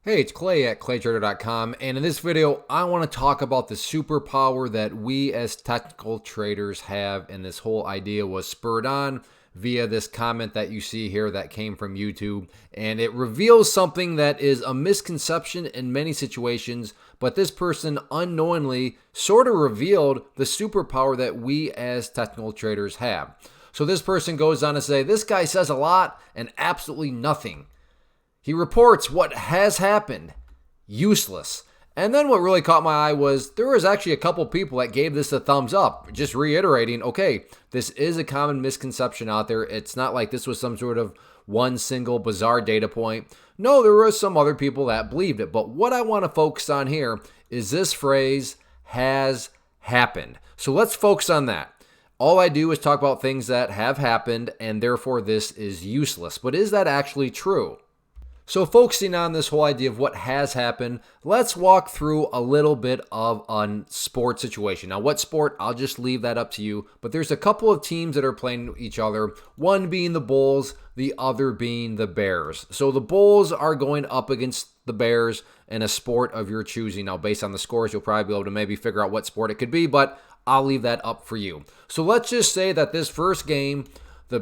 Hey, it's Clay at claytrader.com, and in this video, I want to talk about the superpower that we as technical traders have, and this whole idea was spurred on via this comment that you see here that came from YouTube, and it reveals something that is a misconception in many situations, but this person unknowingly sort of revealed the superpower that we as technical traders have. So this person goes on to say, this guy says a lot and absolutely nothing. He reports what has happened. Useless. And then what really caught my eye was there was actually a couple people that gave this a thumbs up, just reiterating, okay, this is a common misconception out there. It's not like this was some sort of one single bizarre data point. No, there were some other people that believed it. But what I want to focus on here is this phrase, has happened. So let's focus on that. All I do is talk about things that have happened, and therefore this is useless. But is that actually true? So focusing on this whole idea of what has happened, let's walk through a little bit of a sport situation. Now, what sport? I'll just leave that up to you. But there's a couple of teams that are playing each other, one being the Bulls, the other being the Bears. So the Bulls are going up against the Bears in a sport of your choosing. Now, based on the scores, you'll probably be able to maybe figure out what sport it could be, but I'll leave that up for you. So let's just say that this first game, the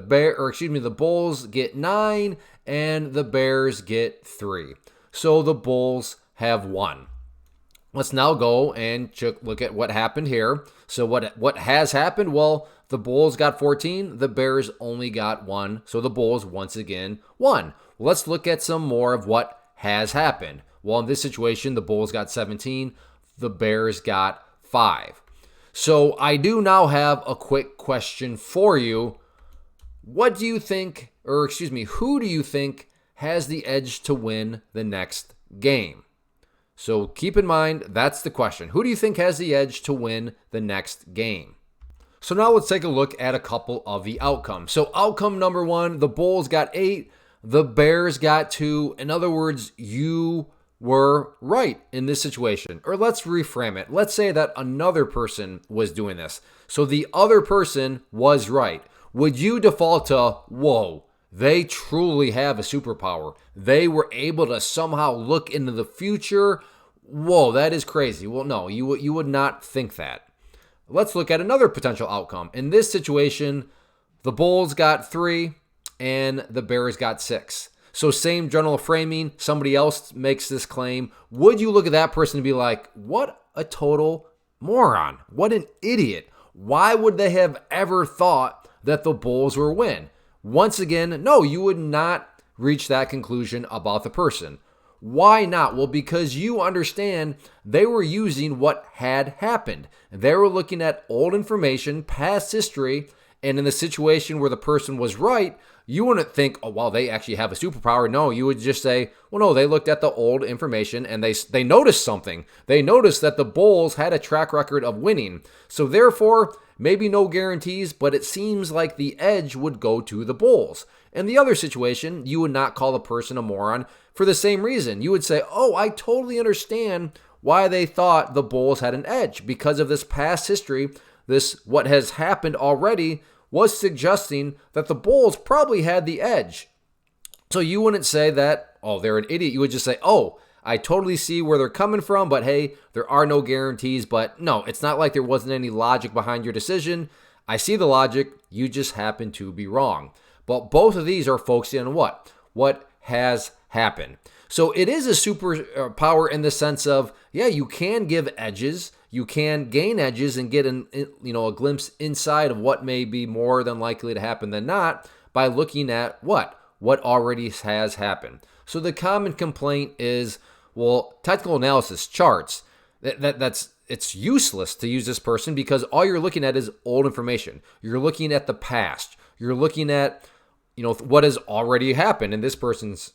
Bulls get 9 and the Bears get 3. So the Bulls have won. Let's now go and look at what happened here. So what has happened? Well, the Bulls got 14, the Bears only got 1. So the Bulls once again won. Let's look at some more of what has happened. Well, in this situation, the Bulls got 17, the Bears got 5. So I do now have a quick question for you. What do you think, who do you think has the edge to win the next game? So keep in mind, that's the question. Who do you think has the edge to win the next game? So now let's take a look at a couple of the outcomes. So outcome number 1, the Bulls got 8, the Bears got 2. In other words, you were right in this situation. Or let's reframe it. Let's say that another person was doing this. So the other person was right. Would you default to, whoa, they truly have a superpower? They were able to somehow look into the future? Whoa, that is crazy. Well, no, you would not think that. Let's look at another potential outcome. In this situation, the Bulls got 3 and the Bears got 6. So same general framing, somebody else makes this claim. Would you look at that person and be like, what a total moron? What an idiot. Why would they have ever thought that the Bulls were win? Once again, no, you would not reach that conclusion about the person. Why not? Well, because you understand they were using what had happened. They were looking at old information, past history, and in the situation where the person was right, you wouldn't think, oh, well, they actually have a superpower. No, you would just say, well, no, they looked at the old information and they noticed something. They noticed that the Bulls had a track record of winning. So therefore, maybe no guarantees, but it seems like the edge would go to the Bulls. In the other situation, you would not call the person a moron for the same reason. You would say, oh, I totally understand why they thought the Bulls had an edge because of this past history. This, what has happened already, was suggesting that the Bulls probably had the edge. So you wouldn't say that, oh, they're an idiot. You would just say, oh, I totally see where they're coming from, but hey, there are no guarantees. But no, it's not like there wasn't any logic behind your decision. I see the logic. You just happen to be wrong. But both of these are focusing on what? What has happened. So it is a superpower in the sense of, yeah, you can give edges. You can gain edges and get a glimpse inside of what may be more than likely to happen than not by looking at what already has happened. So the common complaint is, well, technical analysis charts. It's useless to use this person because all you're looking at is old information. You're looking at the past. You're looking at what has already happened in this person's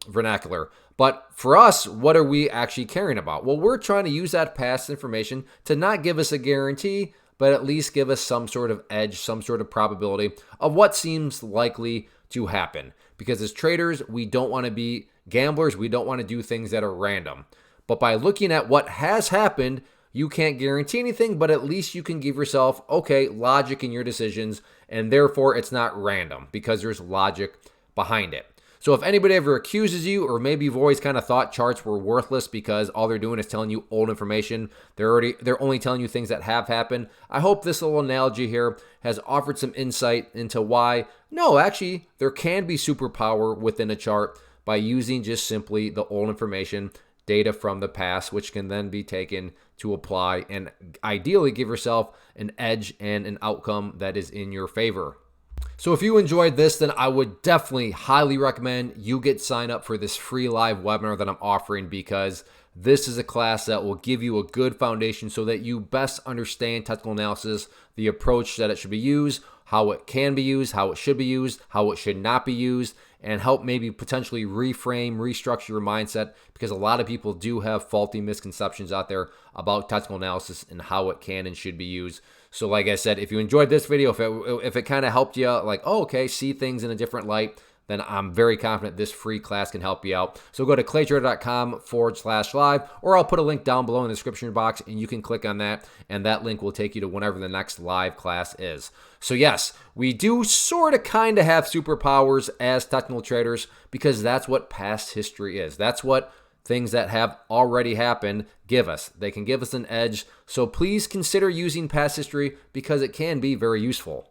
vernacular. But for us, what are we actually caring about? Well, we're trying to use that past information to not give us a guarantee, but at least give us some sort of edge, some sort of probability of what seems likely to happen. Because as traders, we don't want to be gamblers. We don't want to do things that are random. But by looking at what has happened, you can't guarantee anything, but at least you can give yourself, okay, logic in your decisions, and therefore it's not random because there's logic behind it. So if anybody ever accuses you, or maybe you've always kind of thought charts were worthless because all they're doing is telling you old information, they're only telling you things that have happened, I hope this little analogy here has offered some insight into why, no, actually, there can be superpower within a chart by using just simply the old information, data from the past, which can then be taken to apply and ideally give yourself an edge and an outcome that is in your favor. So if you enjoyed this, then I would definitely highly recommend you get signed up for this free live webinar that I'm offering, because this is a class that will give you a good foundation so that you best understand technical analysis, the approach that it should be used, how it can be used, how it should be used, how it should not be used, and help maybe potentially reframe, restructure your mindset, because a lot of people do have faulty misconceptions out there about technical analysis and how it can and should be used. So like I said, if you enjoyed this video, if it kind of helped you like, oh, okay, see things in a different light, then I'm very confident this free class can help you out. So go to claytrader.com/live, or I'll put a link down below in the description box and you can click on that, and that link will take you to whenever the next live class is. So yes, we do sort of kind of have superpowers as technical traders, because that's what past history is. That's what things that have already happened give us. They can give us an edge. So please consider using past history, because it can be very useful.